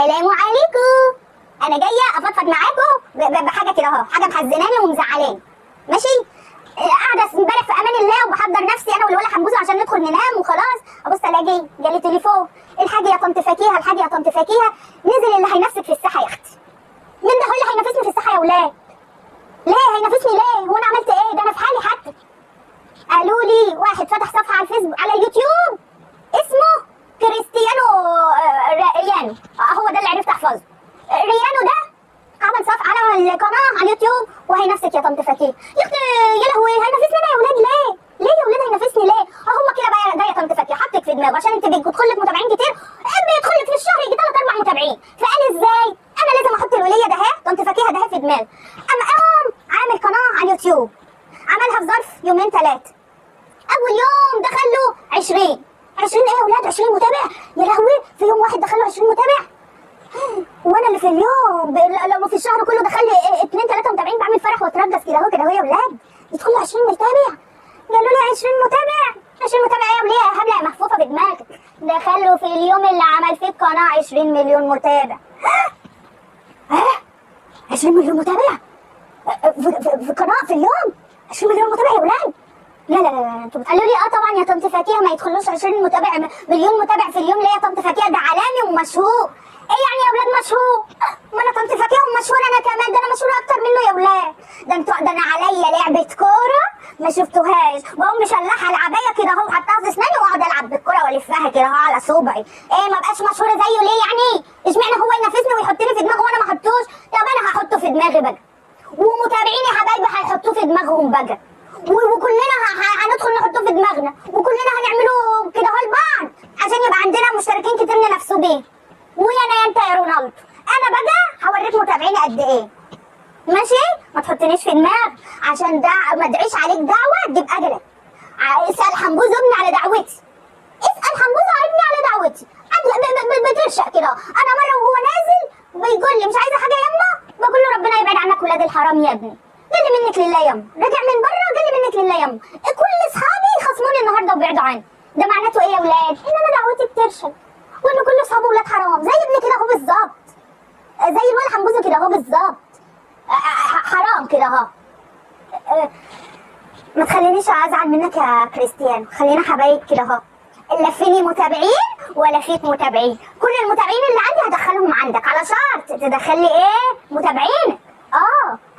السلام عليكم. انا جايه افضفض معاكم بحاجه كده اهو، حاجه محزناني ومزعلاني. ماشي؟ قاعده امبارح في امان الله وبحضر نفسي انا والولا حنبوسه عشان ندخل ننام وخلاص، ابص الاقي جالي تليفون: الحاجه يا طنط فكيهه، الحاجه يا طنط فكيهه، نزل اللي هينافسك في الساحه يا اختي. مين ده هو اللي هينافسني في الساحه يا ولاد؟ ليه هينافسني ليه؟ هو انا عملت ايه؟ ده انا في حالي حتى. قالوا لي واحد فتح صفحه على الفيسبوك على اليوتيوب اسمه كريستيانو ريانو، هو ده اللي عرفت احفظه. ريانو ده عمل صفحه على القناه على اليوتيوب وهينافسك يا طنط فكيه. يا اختي يا لهوي، هينافسني انا يا ولاد ليه؟ ليه يا ولاد هينافسني ليه؟ هو كده بقى ده يا طنط فكيه حطك في دماغه عشان انت بيدخل لك متابعين كتير، بيدخل لك في الشهر يجي 3 4 متابعين، فقال ازاي؟ انا لازم احط الوليه ده طنط فكيه ده في دماغي. قام عامل قناه على اليوتيوب، عملها في ظرف يومين 3. اول يوم دخل له 20 ايه يا ولاد؟ 20 متابع يا لهوي، في يوم واحد دخل له 20 متابع. وانا اللي في اليوم لو في الشهر كله دخل لي 2 3 متابعين بعمل فرح واترجس كده اهو كده اهو يا ولاد، يدخل له 20 متابع. قالوا لي 20 متابع 20 متابع ايه يا وليه؟ هبله محفوفه في دماغك. دخل له في اليوم اللي عمل فيه القناه 20 مليون متابع. 20 مليون متابع في قناه في اليوم؟ 20 مليون متابع يا ولاد؟ لا لا لا انتوا قالوا لي طبعا يا طنط فكيه ما يدخلوش 20 متابع مليون متابع في اليوم. ليه يا طنط فكيه؟ ده عالمي ومشهور. ايه يعني يا ولاد مشهور؟ ما انا طنط فكيه ومشهور انا كمان، ده انا مشهور اكتر منه يا ولاد. ده انا عليا لعبه كوره ما شفتوهاش، بقوم مشلحه العبايه كده اهو وحطها في اسناني واقعد العب بالكوره والفها كده اهو على صوبعي. ايه ما بقاش مشهوره زيه ليه يعني؟ اشمعنى هو ينافسني ويحطني في دماغه وانا ما احطوش؟ طب انا هحطه في دماغي بقى، ومتابعيني حبايبي هيحطوه في دماغهم بقى، وكلنا هندخل نحطه في دماغنا، وكلنا هنعمله كده اهو لبعض عشان يبقى عندنا مشتركين كتير ننافسوا بيه. ويا انا يا انت يا رونالدو، انا بقى هوريك متابعيني قد ايه. ماشي؟ ما تحطنيش في دماغ عشان ده ما ادعيش عليك دعوه تجيب اجلك. اسال حنبوز ابني على دعوتي، اسال حنبوز ابني على دعوتي. بترشق كده. انا مره وهو نازل بيقول لي مش عايزه حاجه يما، بقول له ربنا يبعد عنك ولاد الحرام يا ابني. قال لي منك لله يما. راجع من بره قال لي منك لله يما. كل اصحابي خصموني النهارده وبعدوا عني. ده معناته ايه يا ولاد؟ ان انا دعوتي بترشق، وان كل اصحابه ولاد حرام زي ابني كده اهو بالظبط، زي الولد حنبوزه كده اهو بالظبط. حرام كده اهو. ما تخلينيش ازعل منك يا كريستيانو، خلينا حبايب كده اهو. لا فيني متابعين ولا فيك متابعين، كل المتابعين اللي عندي هدخلهم عندك على شرط تدخلي ايه؟ متابعينك.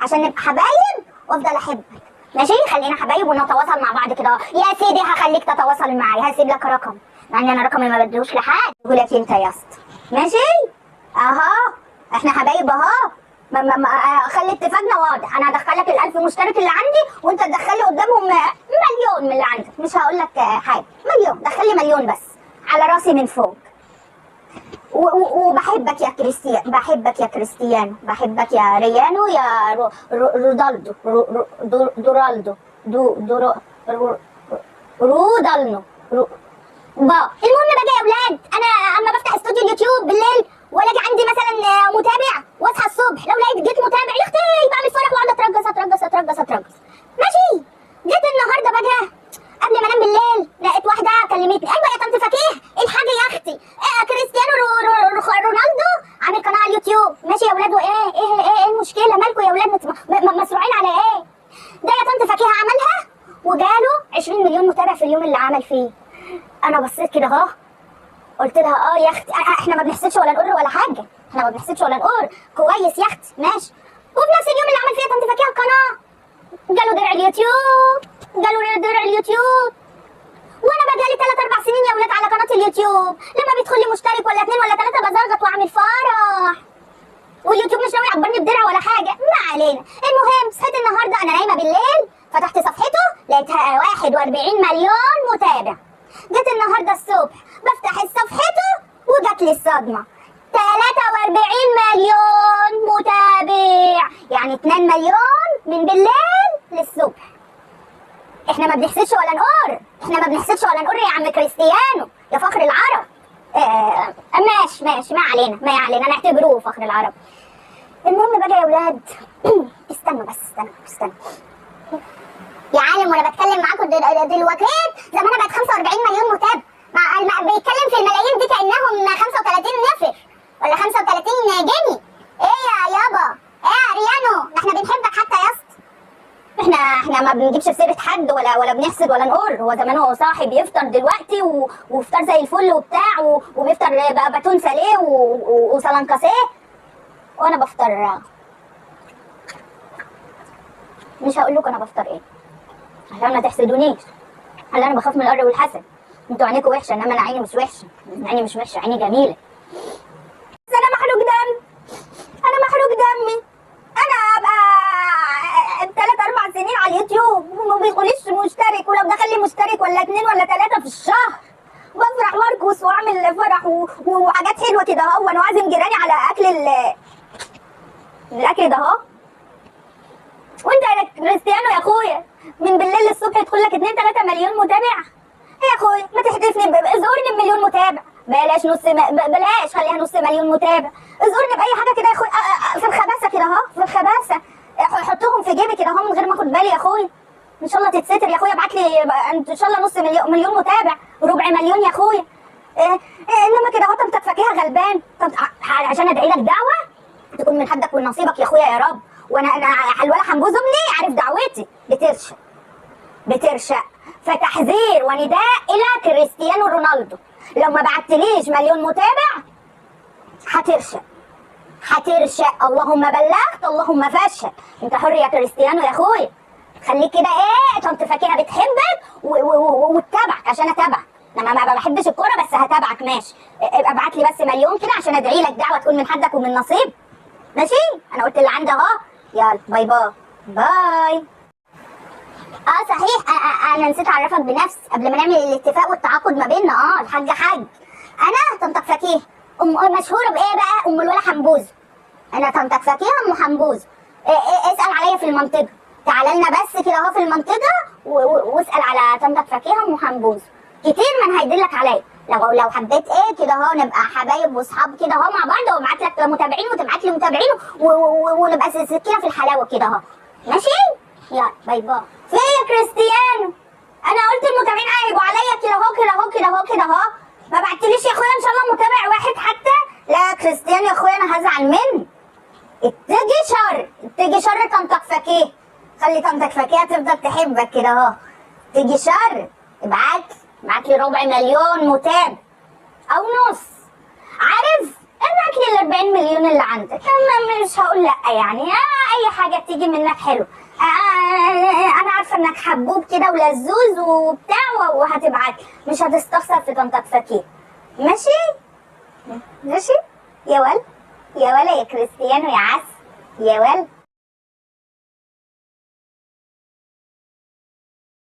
عشان نبقى حبايب وافضل احبك. ماشي؟ خلينا حبايب ونتواصل مع بعض كده اهو. يا سيدي هخليك تتواصل معايا، هسيب لك رقم مع ان انا رقمي ما بدلوش لحد، بقول لك انت يا اسطى. ماشي؟ اهو احنا حبايب اهو. خلي اتفاقنا واضح، انا هدخلك ال1000 مشترك اللي عندي وانت تدخلي قدامهم مليون من اللي عندك. مش هقول لك حاجه، مليون، دخلي مليون بس على راسي من فوق. وبحبك يا كريستيان، بحبك يا كريستيانو، بحبك يا ريانو، يا رودالدو دورالدو رودالنو المهم بقى يا ولاد، انا اما بفتح استوديو اليوتيوب بالليل والاقي عندي مثلا متابع واصحى الصبح لو لقيت جيت متابع يا اختي بعمل فرح واقعد اترجس. ماشي؟ جيت النهارده بقى قبل ما انام بالليل لقيت واحده كلمتني: ايوه يا طنط فكيه الحاجه يا اختي، كريستيانو رونالدو عامل قناه على اليوتيوب. ماشي يا ولاد؟ وايه المشكله؟ مالكم يا ولاد مسروعين على ايه؟ ده يا طنط فكيه عملها وجاله 20 مليون متابع في اليوم اللي عمل فيه. انا بصيت كده اهو قلت لها يا اختي احنا ما بنحسدش ولا نقر ولا حاجه، احنا ما بنحسدش ولا نقر، كويس يا اختي ماشي. وفي نفس اليوم اللي عمل فيها طنط فكيه القناه جاله درع اليوتيوب، وانا بقالي 3 4 سنين يا ولاد على قناه اليوتيوب، لما بيدخل لي مشترك ولا 2 ولا 3 بزرغط واعمل فرح، واليوتيوب مش ناوي يعبرني بدرع ولا حاجه. ما علينا. المهم صحيت النهارده انا نايمه بالليل فتحت صفحته لقيتها 41 مليون متابع. جيت النهارده الصبح بفتح صفحته وجات لي الصدمه 43 مليون متابع، يعني 2 مليون من بالليل للصبح. احنا ما بنحسدش ولا نقر، احنا ما بنحسدش ولا نقر يا عم كريستيانو يا فخر العرب. ماشي ما علينا نعتبروه فخر العرب. المهم بقى يا ولاد استنوا يا عالم وانا بتكلم معاكم دلوقتي زمانها بقت 45 مليون متابع. بيتكلم في الملايين دي كانهم 35 نفر ولا 35 ما بنجيبش في سيره حد ولا بنحسد ولا نقول. هو زمانه صاحي بيفطر دلوقتي وفطار زي الفل وبتاع وبيفطر بقى باتون ساليه وسلنكاسيه، وانا بفطر مش هقول لكم انا بفطر ايه عشان ما تحسدونيش. هلا انا بخاف من القر والحسد. انتوا عينيكم وحشه انما انا عيني مش وحشه. عيني مش وحشه، عيني جميله. بس انا محروق دم، انا محروق دمي. انا ابقى 3-4 سنين على اليوتيوب وما بيقوليش مشترك، ولو دخل لي مشترك ولا 2 ولا 3 في الشهر بفرح وارقص واعمل فرح وحاجات حلوه كده اهو، وانا عازم جيراني على اكل الاكل ده اهو. وانت يا كريستيانو يا اخويا من بالليل للصبح يدخل لك 2-3 مليون متابع. يا اخويا ما تحدفني، ازورني بمليون متابع، بلاش بلاش خليها نص مليون متابع. ازورني باي حاجه كده يا اخويا، في الخباثه كده اهو، في الخباثه حطهم في جيبي كده اهو من غير ما اخد بالي يا اخويا. ان شاء الله تتستر يا اخويا، ابعت لي ان شاء الله نص مليون متابع، ربع مليون يا اخويا. انما كده اهو انت فاكرها غلبان. طب عشان ادعي لك دعوه تكون من حدك ونصيبك يا اخويا يا رب. وانا الولا حنبوز امني عارف دعوتي بترشق. فتحذير ونداء الى كريستيانو رونالدو، لو ما بعتليش مليون متابع هترشق. اللهم بلغت اللهم فشل. انت حر يا كريستيانو يا اخويا، خليك كده ايه طنط فاكهه بتحبك وتتابعك عشان اتابعك. انا ما بحبش الكوره بس هتابعك ماشي. ابعت لي بس مليون كده عشان ادعي لك دعوه تكون من حدك ومن نصيب ماشي. انا قلت اللي عندي اهو. يلا باي باي باي. صحيح انا نسيت اعرفك بنفسي قبل ما نعمل الاتفاق والتعاقد ما بيننا. الحاجه حاج، انا طنطك فكيه مشهوره بايه بقى؟ ام الولا حنبوز. انا طنطك فكيه ام حنبوز. اسال عليا في المنطقه، تعال لنا بس كده اهو في المنطقه واسال على طنطك فكيه ام حنبوز. كتير من هيدلك عليا. لو حبيت ايه كده اهو نبقى حبايب واصحاب كده اهو مع بعض، وابعت لك متابعين وتبعت لي متابعين ونبقى سكينه في الحلاوه كده اهو ماشي. يلا باي باي. في يا كريستيانو انا قلت المتابعين هيبقوا عليا كده اهو كده اهو كده اهو كده اهو. ما بعتليش يا اخويا ان شاء الله متابع واحد حتى. لا يا كريستيانو يا اخويا انا هزعل منك. اتجي شر طنطك فكيه. خلي طنطك فكيه تفضل تحبك كده اهو. اتجي شر. ابعت لي ربع مليون متابع او نص. عارف ابعت لي ال 40 مليون اللي عندك. انا مش هقول لا يعني. اي حاجه تيجي منك حلو. انا عارفه انك حبوب كده ولزوز وبتاع وهتبعت، مش هتستخسر في طنطك فكيه ماشي. يا ولا يا كريستيانو يا عسل يا ولا.